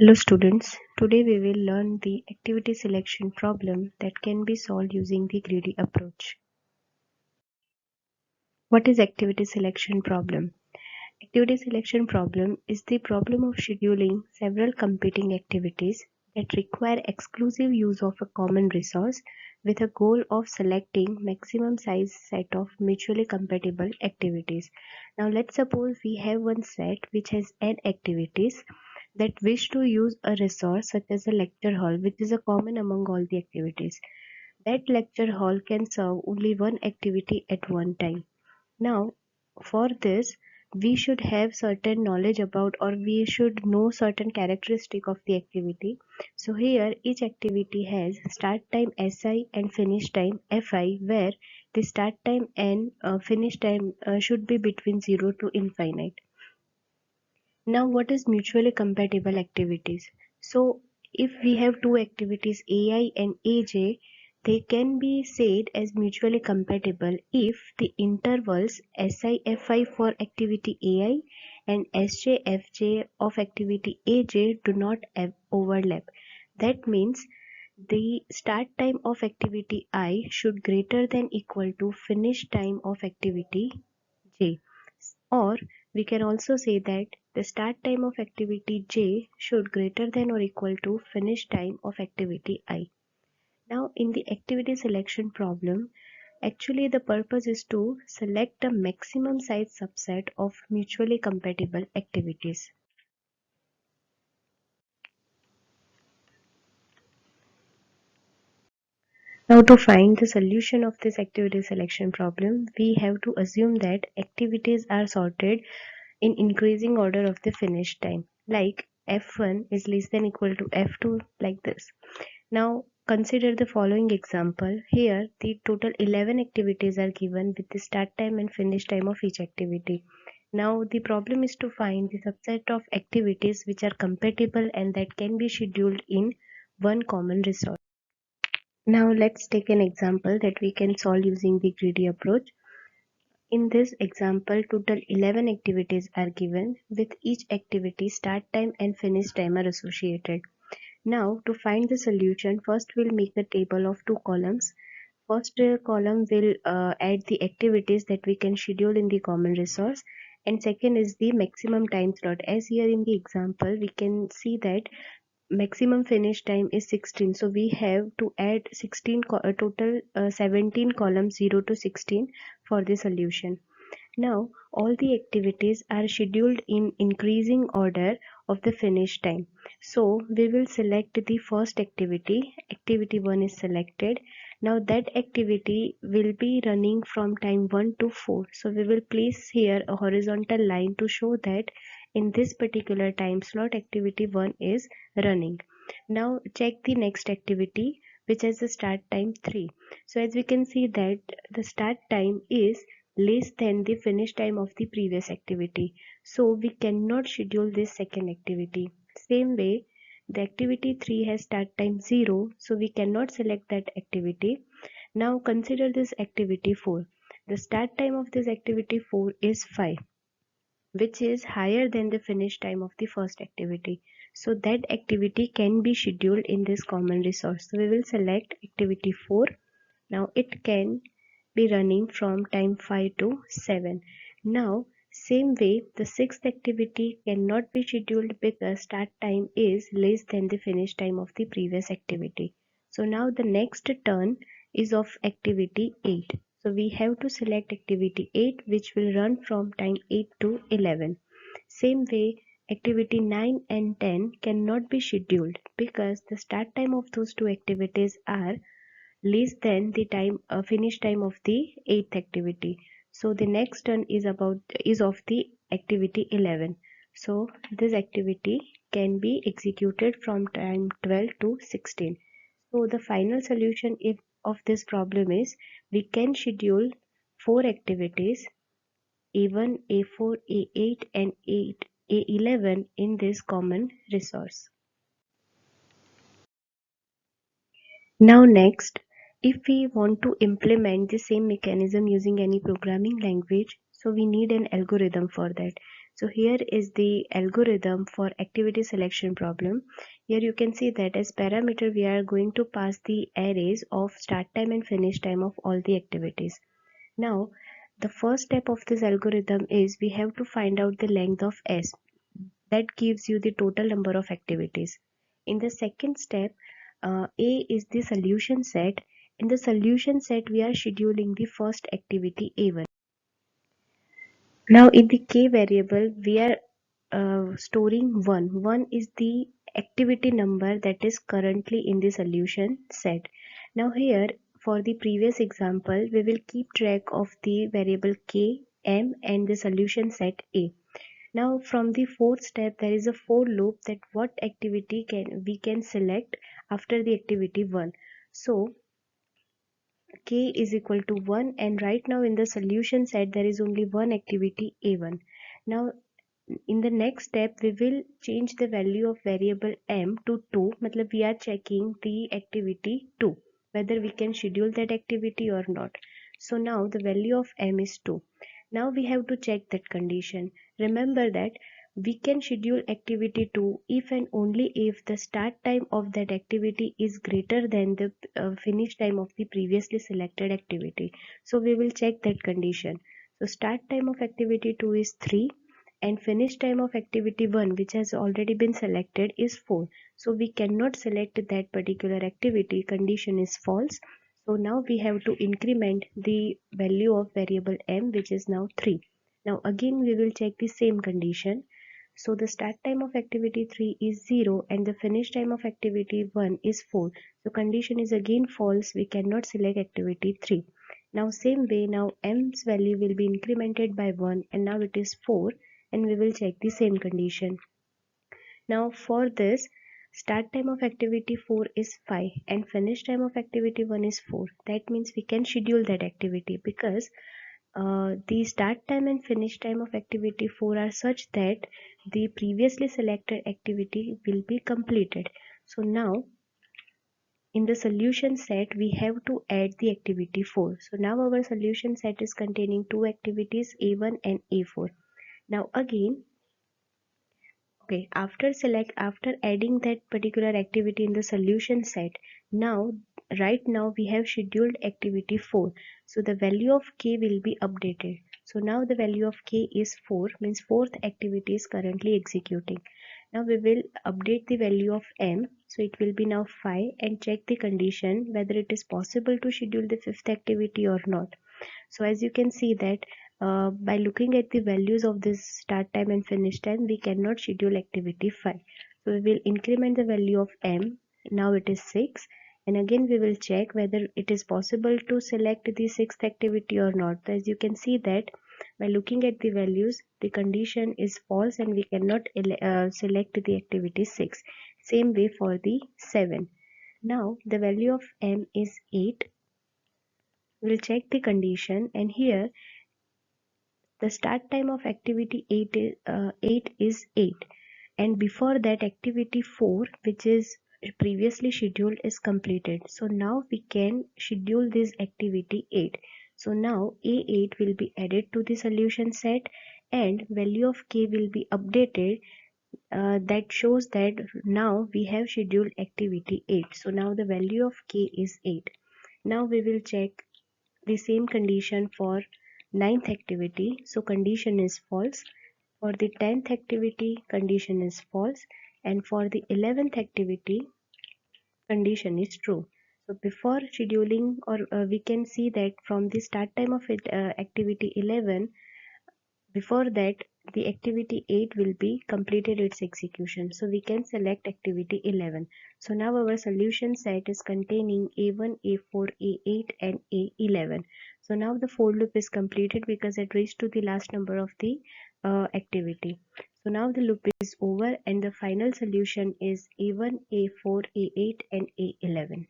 Hello students, today we will learn the activity selection problem that can be solved using the greedy approach. What is activity selection problem? Activity selection problem is the problem of scheduling several competing activities that require exclusive use of a common resource with a goal of selecting maximum size set of mutually compatible activities. Now let's suppose we have one set which has n activities that wish to use a resource such as a lecture hall, which is a common among all the activities. That lecture hall can serve only one activity at one time. Now, for this, we should have certain knowledge about, or we should know certain characteristic of the activity. So here each activity has start time Si and finish time Fi, where the start time and finish time should be between 0 to infinite. Now, what is mutually compatible activities? So, if we have two activities AI and AJ, they can be said as mutually compatible if the intervals SIFI for activity AI and SJFJ of activity AJ do not overlap. That means the start time of activity I should greater than equal to finish time of activity J. Or we can also say that the start time of activity J should greater than or equal to finish time of activity I. Now in the activity selection problem, actually the purpose is to select a maximum size subset of mutually compatible activities. Now to find the solution of this activity selection problem, we have to assume that activities are sorted in increasing order of the finish time, like F1 is less than equal to F2, like this. Now consider the following example. Here the total 11 activities are given with the start time and finish time of each activity. Now the problem is to find the subset of activities which are compatible and that can be scheduled in one common resource. Now let's take an example that we can solve using the greedy approach. In this example, total 11 activities are given with each activity start time and finish time are associated. Now to find the solution, first we'll make a table of two columns. First column will add the activities that we can schedule in the common resource, and second is the maximum time slot. As here in the example we can see that maximum finish time is 16, so we have to add 16 total 17 columns 0 to 16 for the solution. Now all the activities are scheduled in increasing order of the finish time, so we will select the first activity. Activity 1 is selected. Now that activity will be running from time 1 to 4, so we will place here a horizontal line to show that in this particular time slot activity 1 is running. Now check the next activity which has the start time 3. So as we can see that the start time is less than the finish time of the previous activity, so we cannot schedule this second activity. Same way, the activity 3 has start time 0, so we cannot select that activity. Now consider this activity 4. The start time of this activity 4 is 5, which is higher than the finish time of the first activity, so that activity can be scheduled in this common resource. So we will select activity 4. Now it can be running from time 5 to 7. Now same way, the sixth activity cannot be scheduled because start time is less than the finish time of the previous activity. So now the next turn is of activity 8. So we have to select activity 8, which will run from time 8 to 11. Same way, activity 9 and 10 cannot be scheduled because the start time of those two activities are less than the finish time of the 8th activity. So the next turn is of the activity 11. So this activity can be executed from time 12 to 16. So the final solution of this problem is we can schedule 4 activities A1, A4, A8 and A11 in this common resource. Now next, if we want to implement the same mechanism using any programming language, so we need an algorithm for that. So here is the algorithm for activity selection problem. Here you can see that as parameter we are going to pass the arrays of start time and finish time of all the activities. Now the first step of this algorithm is we have to find out the length of S. That gives you the total number of activities. In the second step, A is the solution set. In the solution set, we are scheduling the first activity A1. Now in the K variable, we are storing 1. 1 is the activity number that is currently in the solution set. Now here, for the previous example, we will keep track of the variable K, M and the solution set A. Now from the fourth step, there is a for loop that what activity we can select after the activity 1. So K is equal to 1, and right now in the solution set there is only one activity A1. Now in the next step we will change the value of variable M to 2. Matlab we are checking the activity 2 whether we can schedule that activity or not. So now the value of M is 2. Now we have to check that condition. Remember that we can schedule activity 2 if and only if the start time of that activity is greater than the finish time of the previously selected activity. So we will check that condition. So start time of activity 2 is 3 and finish time of activity 1, which has already been selected, is 4. So we cannot select that particular activity. Condition is false. So now we have to increment the value of variable M, which is now 3. Now again we will check the same condition. So the start time of activity 3 is 0 and the finish time of activity 1 is 4. So condition is again false. We cannot select activity 3. Now same way, now M's value will be incremented by 1 and now it is 4, and we will check the same condition. Now for this, start time of activity 4 is 5 and finish time of activity 1 is 4. That means we can schedule that activity because the start time and finish time of activity 4 are such that the previously selected activity will be completed. So now in the solution set we have to add the activity 4. So now our solution set is containing two activities A1 and A4. Now again, okay, after adding that particular activity in the solution set, right now we have scheduled activity 4. So the value of K will be updated. So now the value of K is 4, means fourth activity is currently executing. Now we will update the value of M. So it will be now 5 and check the condition whether it is possible to schedule the fifth activity or not. So as you can see that by looking at the values of this start time and finish time, we cannot schedule activity 5. So we will increment the value of M. Now it is 6. And again we will check whether it is possible to select the sixth activity or not. So as you can see that by looking at the values, the condition is false and we cannot select the activity 6. Same way for the 7. Now the value of M is 8. We'll check the condition, and here the start time of activity 8 is 8, and before that activity 4, which is previously scheduled, is completed. So now we can schedule this activity 8. So now A8 will be added to the solution set and value of K will be updated. That shows that now we have scheduled activity 8. So now the value of K is 8. Now we will check the same condition for ninth activity. So condition is false. For the 10th activity, condition is false, and for the 11th activity, condition is true. So before scheduling, or we can see that from the start time of activity 11, before that the activity 8 will be completed its execution. So we can select activity 11. So now our solution set is containing A1, A4, A8 and A11. So now the for loop is completed because it reached to the last number of the activity. So now the loop is over and the final solution is A1, A4, A8 and A11.